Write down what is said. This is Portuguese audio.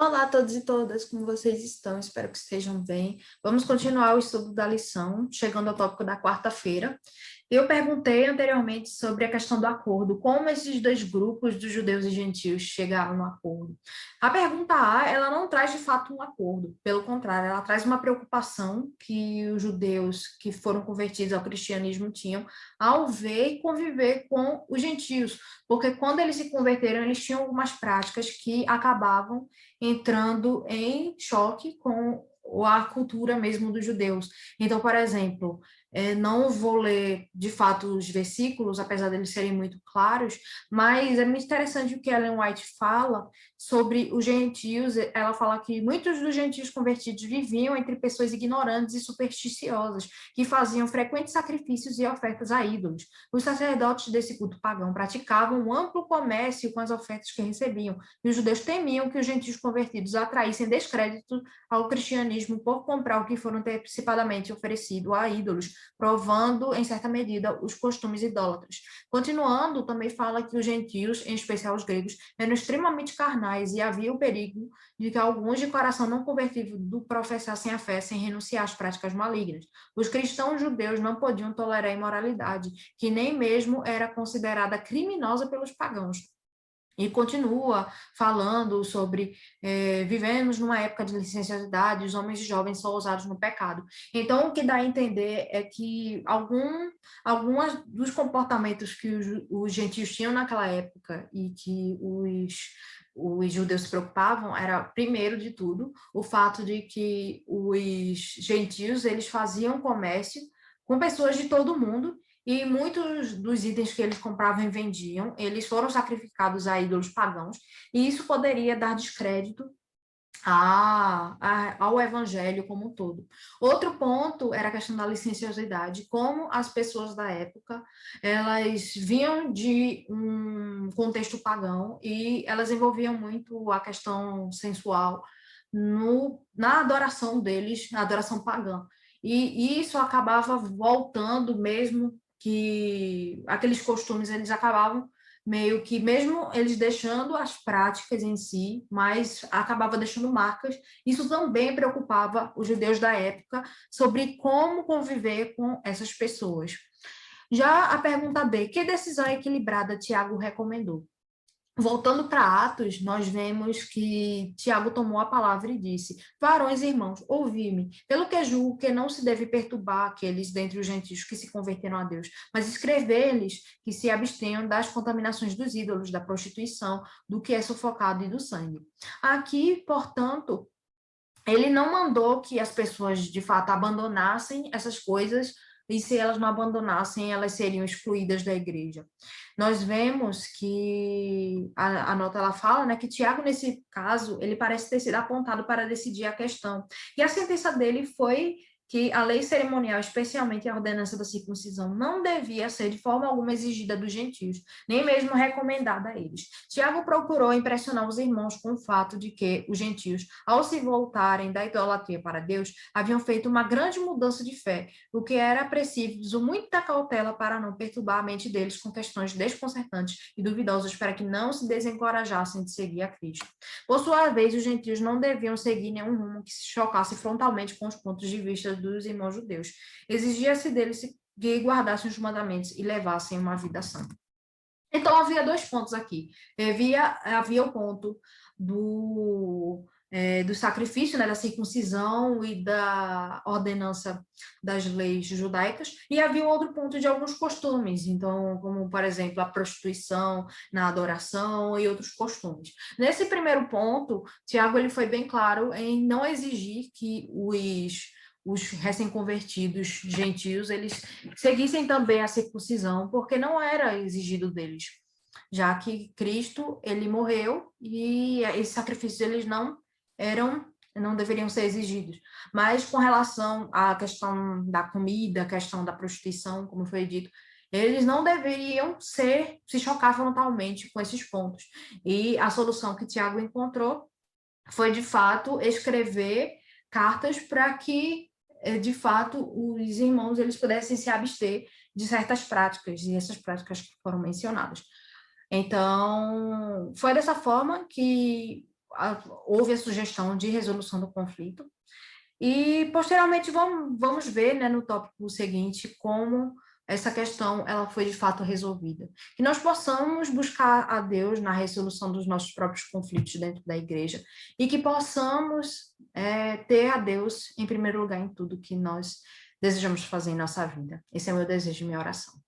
Olá a todos e todas, como vocês estão? Espero que estejam bem. Vamos continuar o estudo da lição, chegando ao tópico da quarta-feira. Eu perguntei anteriormente sobre a questão do acordo, como esses dois grupos dos judeus e gentios chegaram no acordo. A pergunta A, ela não traz de fato um acordo, pelo contrário, ela traz uma preocupação que os judeus que foram convertidos ao cristianismo tinham ao ver e conviver com os gentios, porque quando eles se converteram, eles tinham algumas práticas que acabavam entrando em choque com a cultura mesmo dos judeus. Então, por exemplo, não vou ler de fato os versículos, apesar deles serem muito claros, mas é muito interessante o que Ellen White fala sobre os gentios. Ela fala que muitos dos gentios convertidos viviam entre pessoas ignorantes e supersticiosas, que faziam frequentes sacrifícios e ofertas a ídolos. Os sacerdotes desse culto pagão praticavam um amplo comércio com as ofertas que recebiam, e os judeus temiam que os gentios convertidos atraíssem descrédito ao cristianismo por comprar o que foram antecipadamente oferecido a ídolos, provando, em certa medida, os costumes idólatras. Continuando, também fala que os gentios, em especial os gregos, eram extremamente carnais e havia o perigo de que alguns de coração não convertido professassem a fé sem renunciar às práticas malignas. Os cristãos judeus não podiam tolerar a imoralidade, que nem mesmo era considerada criminosa pelos pagãos. E continua falando sobre vivemos numa época de licenciosidade, os homens e jovens são ousados no pecado. Então, o que dá a entender é que alguns dos comportamentos que os gentios tinham naquela época e que os judeus se preocupavam era, primeiro de tudo, o fato de que os gentios eles faziam comércio com pessoas de todo o mundo e muitos dos itens que eles compravam e vendiam, eles foram sacrificados a ídolos pagãos, e isso poderia dar descrédito ao evangelho como um todo. Outro ponto era a questão da licenciosidade, como as pessoas da época, elas vinham de um contexto pagão e elas envolviam muito a questão sensual na adoração deles, na adoração pagã. E isso acabava voltando mesmo que aqueles costumes eles acabavam meio que mesmo eles deixando as práticas em si, mas acabava deixando marcas. Isso também preocupava os judeus da época sobre como conviver com essas pessoas. Já a pergunta B, que decisão equilibrada Tiago recomendou? Voltando para Atos, nós vemos que Tiago tomou a palavra e disse: Varões e irmãos, ouvi-me, pelo que julgo que não se deve perturbar aqueles dentre os gentios que se converteram a Deus, mas escrever-lhes que se abstenham das contaminações dos ídolos, da prostituição, do que é sufocado e do sangue. Aqui, portanto, ele não mandou que as pessoas, de fato, abandonassem essas coisas, e se elas não abandonassem, elas seriam excluídas da igreja. Nós vemos que a nota ela fala, né, que Tiago, nesse caso, ele parece ter sido apontado para decidir a questão. E a sentença dele foi que a lei cerimonial, especialmente a ordenança da circuncisão, não devia ser de forma alguma exigida dos gentios, nem mesmo recomendada a eles. Tiago procurou impressionar os irmãos com o fato de que os gentios, ao se voltarem da idolatria para Deus, haviam feito uma grande mudança de fé, o que era preciso muita cautela para não perturbar a mente deles com questões desconcertantes e duvidosas para que não se desencorajassem de seguir a Cristo. Por sua vez, os gentios não deviam seguir nenhum rumo que se chocasse frontalmente com os pontos de vista dos irmãos judeus. Exigia-se deles que guardassem os mandamentos e levassem uma vida santa. Então, havia dois pontos aqui. Havia o ponto do sacrifício, né, da circuncisão e da ordenança das leis judaicas, e havia um outro ponto de alguns costumes, então, como, por exemplo, a prostituição na adoração e outros costumes. Nesse primeiro ponto, Tiago ele foi bem claro em não exigir que os recém-convertidos gentios, eles seguissem também a circuncisão, porque não era exigido deles, já que Cristo, ele morreu e esses sacrifícios, eles não deveriam ser exigidos. Mas com relação à questão da comida, a questão da prostituição, como foi dito, eles não deveriam se chocar frontalmente com esses pontos. E a solução que Tiago encontrou foi, de fato, escrever cartas para que de fato, os irmãos eles pudessem se abster de certas práticas, e essas práticas que foram mencionadas. Então, foi dessa forma que houve a sugestão de resolução do conflito. E, posteriormente, vamos ver, né, no tópico seguinte, como essa questão ela foi de fato resolvida. Que nós possamos buscar a Deus na resolução dos nossos próprios conflitos dentro da igreja e que possamos ter a Deus em primeiro lugar em tudo que nós desejamos fazer em nossa vida. Esse é o meu desejo e minha oração.